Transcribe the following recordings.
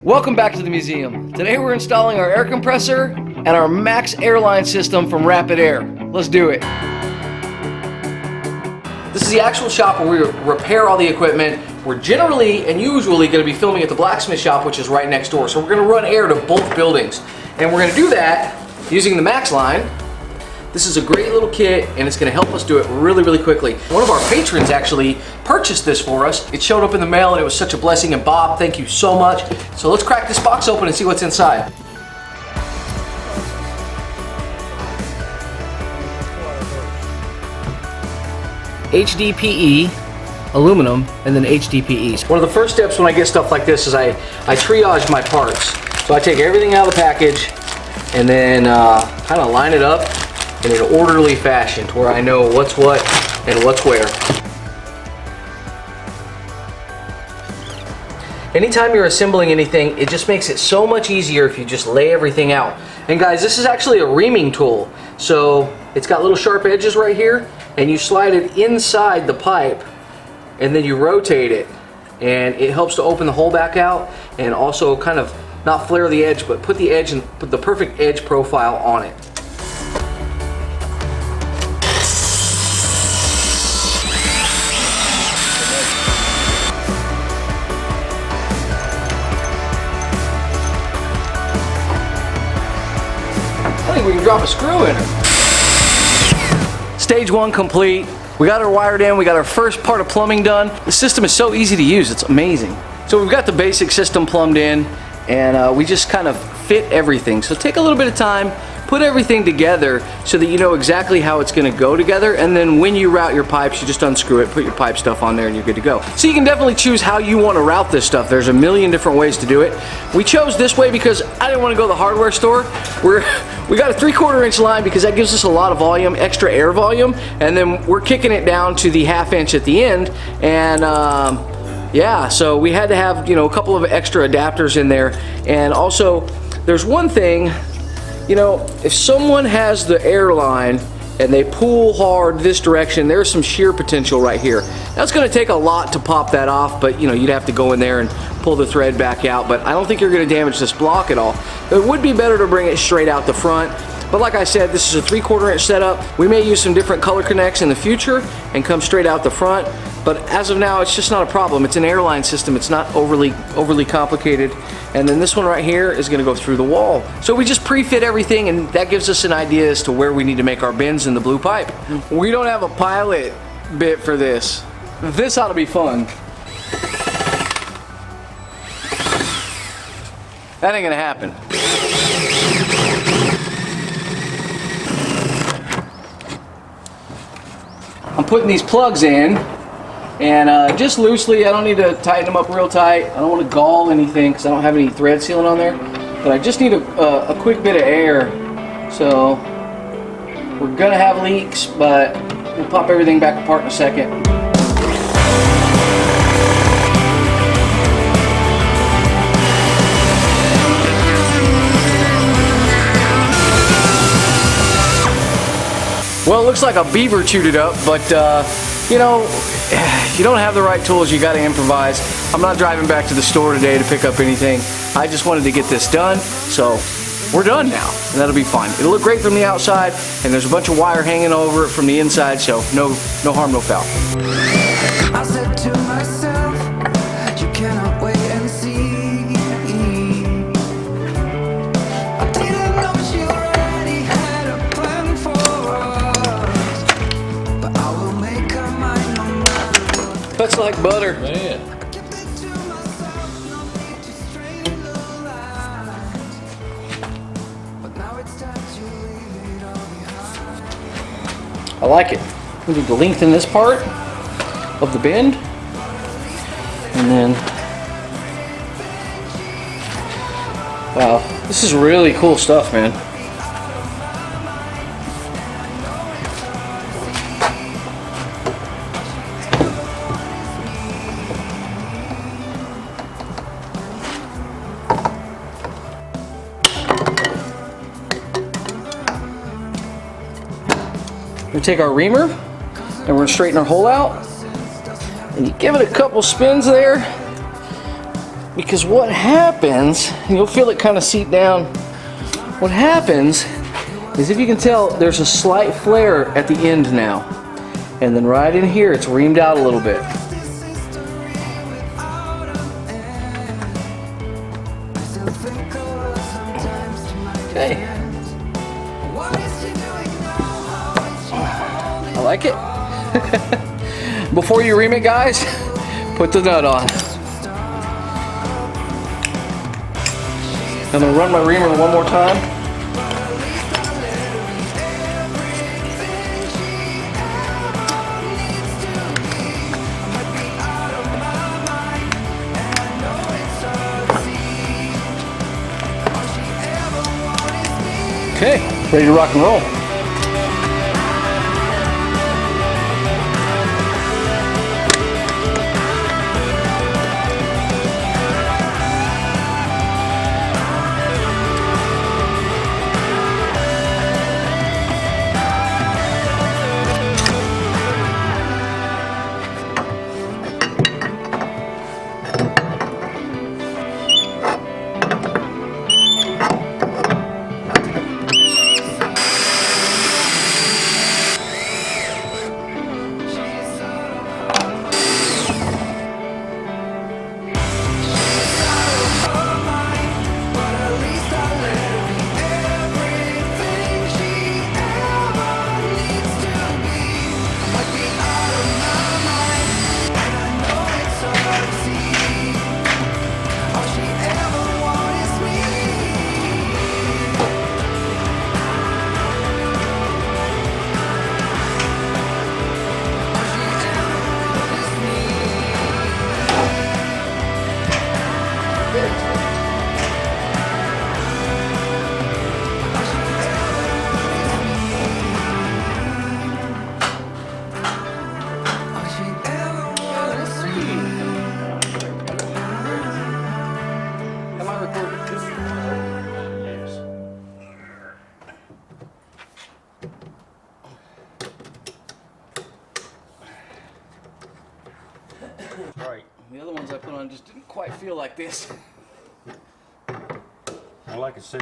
Welcome back to the museum. Today we're installing our air compressor and our Max Airline system from Rapid Air. Let's do it. This is the actual shop where we repair all the equipment. We're generally and usually going to be filming at the blacksmith shop, which is right next door. So we're going to run air to both buildings. And we're going to do that using the Max line. This is a great little kit and it's going to help us do it really, really quickly. One of our patrons actually purchased this for us. It showed up in the mail and it was such a blessing. And Bob, thank you so much. So let's crack this box open and see what's inside. HDPE, aluminum, and then HDPE. One of the first steps when I get stuff like this is I triage my parts. So I take everything out of the package and then kind of line it up in an orderly fashion to where I know what's what and what's where. Anytime you're assembling anything, it just makes it so much easier if you just lay everything out. And guys, this is actually a reaming tool. So it's got little sharp edges right here, and you slide it inside the pipe, and then you rotate it. And it helps to open the hole back out, and also kind of not flare the edge, but put the edge and put the perfect edge profile on it. I think we can drop a screw in her. Stage one complete. We got her wired in. We got our first part of plumbing done. The system is so easy to use. It's amazing. So we've got the basic system plumbed in, and we just kind of fit everything. So take a little bit of time, put everything together so that you know exactly how it's going to go together, and then when you route your pipes, you just unscrew it, put your pipe stuff on there, and you're good to go. So you can definitely choose how you want to route this stuff. There's a million different ways to do it. We chose this way because I didn't want to go to the hardware store. We got a 3/4 inch line because that gives us a lot of volume, extra air volume, and then we're kicking it down to the 1/2 inch at the end, and yeah, so we had to have, you know, a couple of extra adapters in there. And also there's one thing, you know, if someone has the airline and they pull hard this direction, there's some shear potential right here. That's going to take a lot to pop that off, but you know, you'd have to go in there and pull the thread back out, but I don't think you're going to damage this block at all. It would be better to bring it straight out the front. But like I said, this is a 3/4 inch setup. We may use some different color connects in the future and come straight out the front, but as of now, it's just not a problem. It's an airline system. It's not overly complicated. And then this one right here is gonna go through the wall. So we just pre-fit everything, and that gives us an idea as to where we need to make our bends in the blue pipe. We don't have a pilot bit for this. This ought to be fun. That ain't gonna happen. I'm putting these plugs in, and just loosely. I don't need to tighten them up real tight. I don't want to gall anything because I don't have any thread sealing on there. But I just need a quick bit of air. So we're gonna have leaks, but we'll pop everything back apart in a second. Well, it looks like a beaver chewed it up, but you know, if you don't have the right tools, you got to improvise. I'm not driving back to the store today to pick up anything. I just wanted to get this done, so we're done now, and that'll be fine. It'll look great from the outside, and there's a bunch of wire hanging over it from the inside, so no harm, no foul. I said to myself, you cannot wait and see. I didn't know she already had a plan for us, but I will make her mine no matter what. That's like butter. Man. I kept it to myself, no need to strain the lines, but now it's time to leave it all behind. I like it. We need to lengthen this part of the bend, and then, wow, this is really cool stuff, man. We're gonna take our reamer and we're gonna straighten our hole out. And you give it a couple spins there, Because what happens, and you'll feel it kind of seep down, what happens is, if you can tell, there's a slight flare at the end now. And then right in here, it's reamed out a little bit. Okay. I like it. Before you ream it, guys, put the nut on. I'm gonna run my reamer one more time. Okay, ready to rock and roll. Right. The other ones I put on just didn't quite feel like this. I like it too.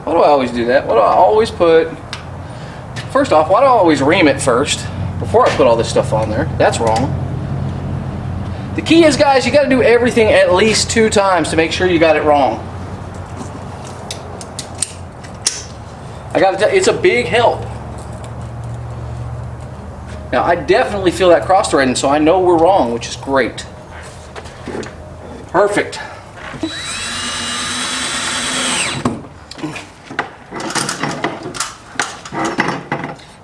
Why do I always do that? Why do I always put... First off, why do I always ream it first before I put all this stuff on there? That's wrong. The key is, guys, you got to do everything at least 2 times to make sure you got it wrong. I got to tell you, it's a big help. Now, I definitely feel that cross threading, so I know we're wrong, which is great. Perfect.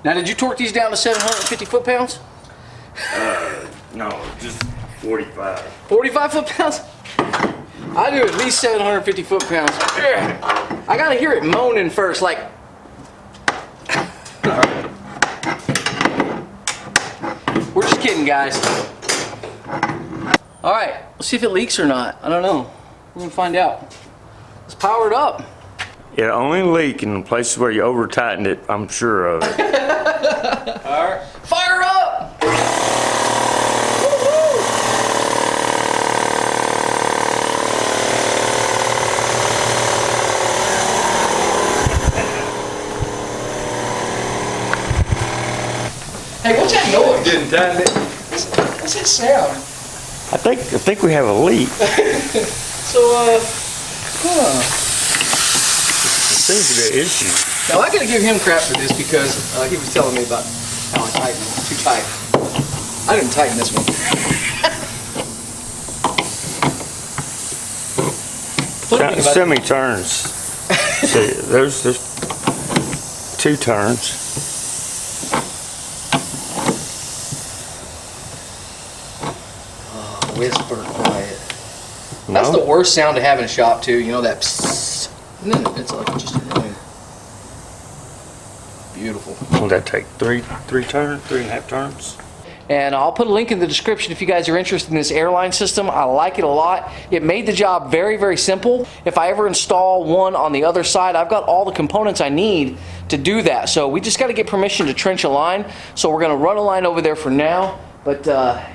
Now, did you torque these down to 750 foot-pounds? No, just 45. 45 foot-pounds? I do at least 750 foot-pounds. I gotta hear it moaning first, like... We're just kidding, guys. All right, let's see if it leaks or not. I don't know. We're gonna find out. Let's power it up. It only leak in the places where you over tightened it, I'm sure of it. All right, fire up! Woo-hoo! Hey, what's that noise? Didn't tighten it. What's that sound? I think we have a leak. So, Seems to be an issue. Now I gotta give him crap for this because he was telling me about how I tightened it. Too tight. I didn't tighten this one. Semi turns. See, there's 2 turns. Whisper quiet. No? That's the worst sound to have in a shop too. You know that psst. And then it's like just annoying. Beautiful. Will that take 3 turns, 3.5 turns? And I'll put a link in the description if you guys are interested in this airline system. I like it a lot. It made the job very, very simple. If I ever install one on the other side, I've got all the components I need to do that. So we just got to get permission to trench a line. So we're going to run a line over there for now. But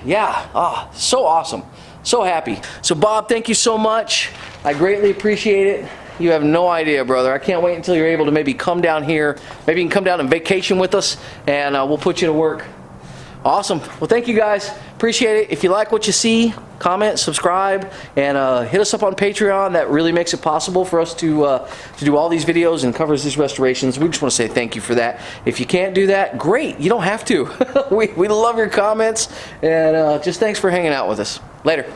yeah, so awesome. So happy. So Bob, thank you so much. I greatly appreciate it. You have no idea, brother. I can't wait until you're able to maybe come down here. Maybe you can come down and vacation with us, and we'll put you to work. Awesome. Well, thank you guys. Appreciate it. If you like what you see, comment, subscribe, and hit us up on Patreon. That really makes it possible for us to do all these videos and covers these restorations. We just want to say thank you for that. If you can't do that, great. You don't have to. we love your comments, and just thanks for hanging out with us. Later.